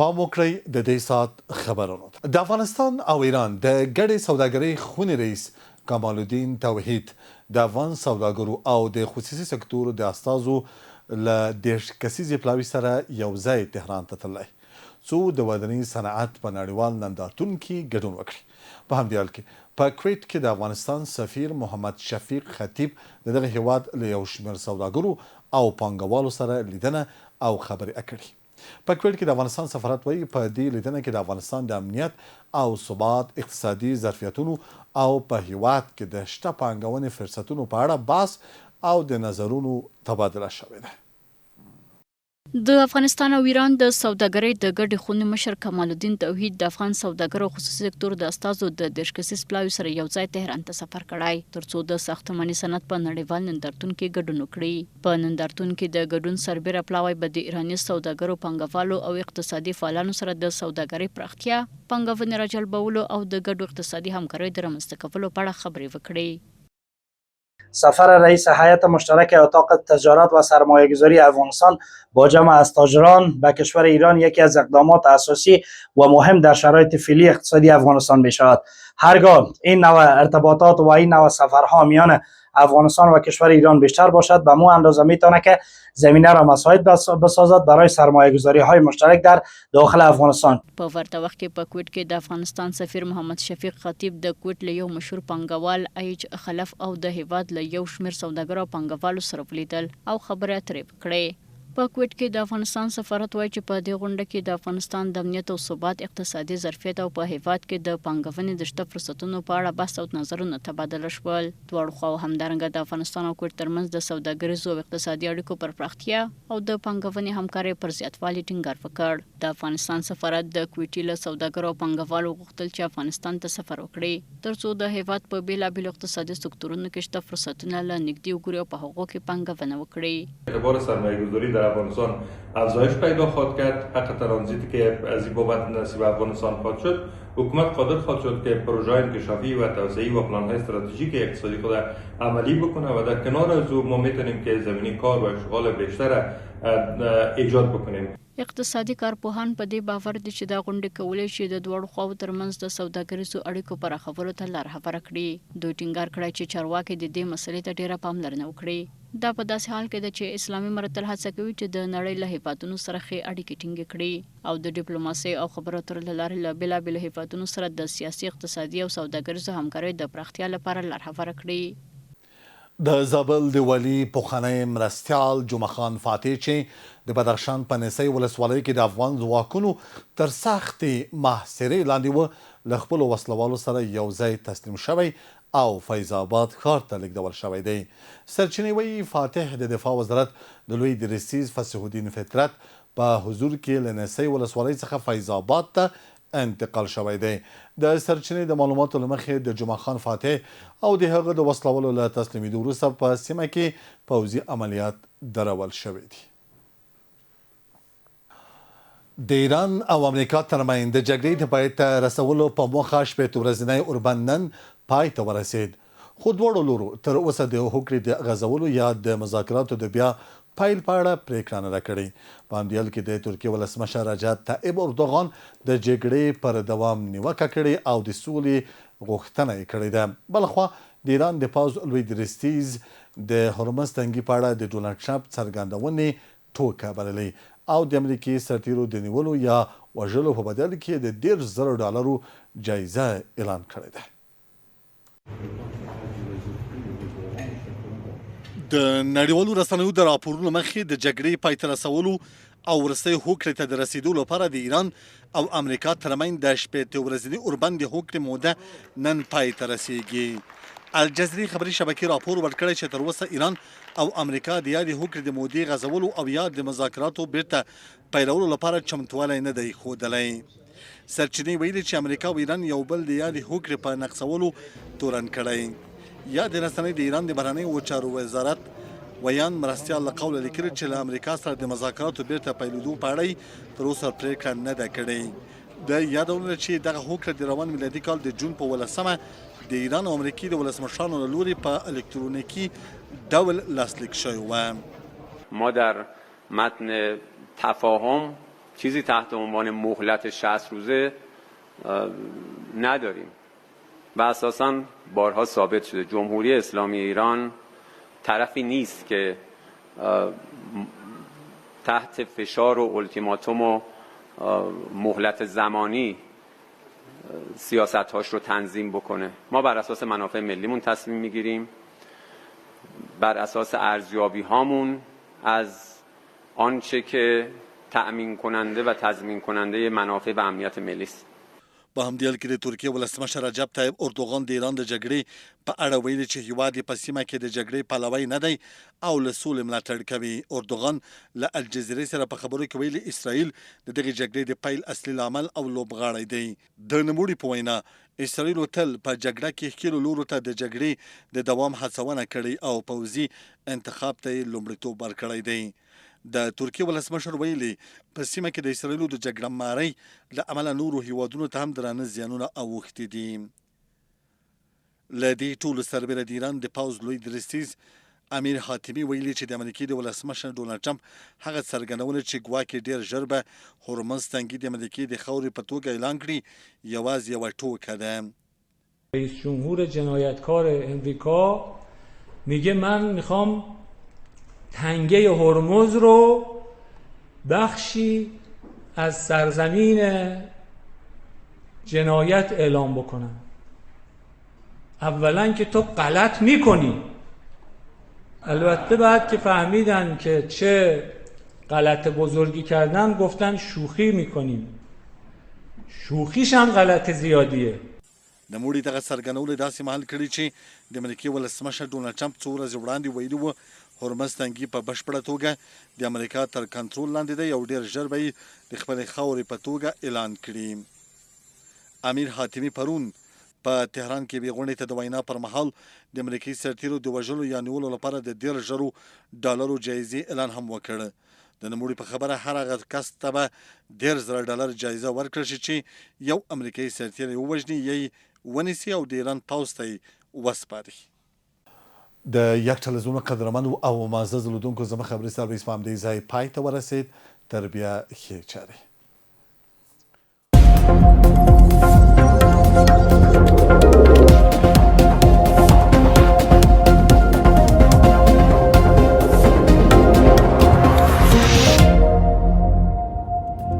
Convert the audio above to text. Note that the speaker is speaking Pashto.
پام وکړئ د دې ساعت خبرونو ته. د افغانستان او ایران د ګډې سوداګرۍ خونې رئیس کمال الدین توحید د افغان سوداګرو او د خصوصي سکتور د استازو له 10 کسیزې پلاوي سره یو ځای تهران ته تللی څو د وداني صنعت په نړیوال نندارتون کې ګډون وکړي. په همدې حال کې په کویټ کې د افغانستان سفیر محمد شفیق خطیب د دغه هیواد له یو شمېر سوداګرو او پانګوالو سره لیدنه او خبرې کړې. په کویټ کې د افغانستان سفارت وایي په دې لیدنه کې د افغانستان د امنیت او ثبات، اقتصادي ظرفیتونو او په هیواد کې د شته پانګونې فرصتونو په اړه بحث او د نظرونو تبادله شوې ده. د افغانستان او ایران د سوداګرۍ د ګډې خونې مشر کمال الدین توحید د افغان سوداګرو او خصوصي سکتور د استازو د 10 کسیز پلاوي سره یو ځای تهران ته سفر کړی ترڅو د ساختماني صنعت په نړیوال نندارتون کې ګډون وکړي. په نندارتون کې د ګډون سربیره پلاوی به د ایراني سوداګرو، پانګوالو او اقتصادي فعالانو سره د سوداګرۍ پراختیا، پانګونې راجلبولو او د ګډو اقتصادي همکاریو د رامنځته کولو په اړه خبرې وکړي. سفر رئیس هیئت مشترک اتاق تجارت و سرمایه‌گذاری افغانستان با جمع از تاجران به کشور ایران یکی از اقدامات اساسی و مهم در شرایط فعلی اقتصادی افغانستان می‌شود. هرگاه این نوع ارتباطات و این نوع سفرها میان افغانستان و کشور ایران بیشتر باشد، به مو اندازه میتونه که زمینه را مساعد بسازد برای سرمایه‌گذاری های مشترک در داخل افغانستان. په ورته وخت کې په کویټ کې د افغانستان سفیر محمد شفیق خطیب د کویټ له یو مشهور پانګوال ایج خلف او د هیواد له یو شمېر سوداګرو او پانګوالو سره ولیدل او خبرې اترې وکړې. په کویټ کې د افغانستان سفارت وایي چې په دې غونډه کې د افغانستان د امنیت او ثبات، اقتصادي ظرفیت او په هیواد کې د پانګونې د شته فرصتونو په اړه بحث او نظرونه تبادله شول. دواړو خواو همدارنګه د افغانستان او کویټ ترمنځ د سوداګریزو او اقتصادي اړیکو پر پراختیا او د پانګونې همکارۍ پر زیاتوالي ټینګار وکړ. د افغانستان سفارت د کویټي له سوداګرو او پانګوالو غوښتل چې افغانستان ته سفر وکړي ترڅو د هیواد په بیلابیلو اقتصادي سکتورونو کې شته فرصتونه له نږدې وګوري او په هغو کې پانګونه وکړي. اعتبار سرمایه‌گذاری در افغانستان افزایش پیدا خواهد کرد. حق ترانزیتی که از این بابت نصیب افغانستان خواهد شد، حکومت قادر خواهد شد که پروژه انکشافی و توسعه‌ای و پلان‌های استراتژیک اقتصادی خود عملی بکنه و در کنار از او ما میتونیم که زمینه کار و اشغال بیشتر ایجاد بکنیم. اقتصادي کارپوهان په دې باور دي چې دا غونډې کولی شي د دواړو خواو ترمنځ د سوداګریزو اړیکو پراخولو ته لار هواره کړي. دوی ټینګار کړی چې چارواکي د دې مسلې ته ډیره پاملرنه وکړي. دا په داسې حال کې ده چې اسلامي مرتل هڅه کوي چې د نړۍ له هیوادونو سره ښې اړیکې ټینګې کړي او د ډیپلوماسۍ او خبرو اترو له لارې له بیلابیلو هیوادونو سره د سیاسي، اقتصادي او سوداګریزو همکاریو د پراختیا لپاره لار هواره کړي. د زابل د والي پوخنی مرستیال جمعه خان فاتح چې د بدخشان په نسي ولسوالۍ کې د افغان ځواکونو تر سختې محاصرې لاندې و له خپلو وسلوالو سره یو ځای تسلیم شوی او فیض آباد ښار ته لیږدول شوی دی. سرچینې وایي فاتح د دفاع وزارت د لوی درستیز فصیح الدین فطرت په حضور کې له نسي ولسوالۍ څخه فیض آباد ته انتقال شوی دی. د سرچینې د معلوماتو له مخې د جمعه خان فاتح او د هغه د وسلوالو له تسلیمېدو وروسته په سیمه کې پوځي عملیات درول شوي دي. د ایران او امریکا ترمنځ د جګړې د پای ته رسولو په موخه شپېته ورځنی اوربند نن پای ته ورسېد، خو دواړو لورو تر اوسه د هوکړې د غځولو یا د مذاکراتو د بیا پیل په اړه پرېکړه نه ده کړې. په همدې حال کې د ترکیې ولسمشر رجب طیب اردوغان د جګړې پر دوام نیوکه کړې او د سولې غوښتنه یې کړې ده. بلخوا د ایران د پوځ لوی درستیز د هرمز تنګي په اړه د ډونالډ ټرمپ څرګندونې ټوکه بللې او د امریکې سرتیرو د نیولو یا وژلو په بدل کې د $10,000 جایزه اعلان کړې ده. د نړیوالو رسنیو د راپورونو مخې د جګړې پای ته رسولو او وروستۍ هوکړې ته د رسیدو لپاره د ایران او امریکا ترمنځ د شپېته ورځني اوربند د هوکړې موده نن پای ته رسیږي. الجزیرې خبري شبکې راپور ورکړی چې تر اوسه ایران او امریکا د یادې هوکړې د مودې غځولو او یا د مذاکراتو بیرته پیلولو لپاره چمتوالی نه دی ښودلی. سرچینې ویلي چې امریکا او ایران یو بل د یادې هوکړې په نقصولو تورن کړی. یا د رسنۍ د ایران د بهرنیو چارو وزارت ویان مرستیال له قوله لیکلي چې له امریکا سره د مذاکراتو بیرته پیلېدو په اړه تر اوسه پرېکړه نه ده کړې. د یادونه چې دغه هوکړه د روان میلادي کال د جون په 18 د ایران او امریکې د ولسمشرانو له لوري په الکترونیکي ډول لاسلیک شوی و. ما در متن تفاهم چیزی تحت عنوان مهلت 60 روزه نداریم و اساساً بارها ثابت شده جمهوری اسلامی ایران طرفی نیست که تحت فشار و التیماتوم و مهلت زمانی سیاست‌هاش رو تنظیم بکنه. ما بر اساس منافع ملیمون تصمیم میگیریم، بر اساس ارزیابی هامون از آنچه که تأمین کننده و تضمین کننده منافع و امنیت ملی است. په همدې حال کې د ترکیې ولسمشر رجب طیب اردوغان د ایران د جګړې په اړه ویلي چې هیواد یې په سیمه کې د جګړې پلوی نه دی او له سولې ملاتړ کوي. اردوغان له الجزیرې سره په خبرو کې ویلي اسرائیل د دغې جګړې د پیل اصلي لامل او لوبغاړی دی. د نوموړي په وینا اسرائیل تل په جګړه کې ښکېلو لورو ته د جګړې د دوام هڅونه کړې او پوځي انتخاب ته یې لومړیتوب ورکړی دی. د ترکیې ولسمشر ویلي په سیمه کې د اسرائیلو د جګړه مارۍ له امله نورو هیوادونو ته هم درانه زیانونه اوښتي دي. له دې ټولو سربیره د ایران د پوځ لوی درستیز امیر حاتمي ویلي چې د امریکې د ولسمشر ډونالډ ټرمپ هغه څرګندونه چې ګواکې ډېر ژر به هورمز تنګي د امریکې د خاورې په توګه اعلان کړي یوازې یوه ټوکه ده. رئیس جمهور جنایتکار امریکا میگه من میخوام تنگه هرمز رو بخشی از سرزمین جنایت اعلام بکنم. اولا که تو غلط میکنی. البته بعد که فهمیدن که چه غلط بزرگی کردن گفتن شوخی میکنیم. شوخیش هم غلط زیادیه. نوموړي دغه څرګندونه داسې مهال کړې چې د امریکې ولسمشر ډونالډ ټرمپ څو ورځې وړاندې ویلي وو هورمز تنګي په بشپړه توګه د امریکا تر کنټرول لاندې دی او ډېر ژر به یې د خپلې خاورې په توګه اعلان کړي. امیر حاتمي پرون په تهران کې بېغونډې ته د وینا پر مهال د امریکایي سرتیرو د وژلو یا نیولو لپاره د $10,000 جایزې اعلان هم وکړ. د نوموړي په خبره هر هغه کس ته به $10,000 جایزه ورکړل شي چې یو امریکایي سرتیری ووژني یا یې ونیسي او د ایران پوځ ته یې وسپاري. د یک ټلویزیون قدرمنو او معزز لیدونکو زموږ خبري سرویس په همدې ځای پای ته ورسید. تر بیا ښې چارې.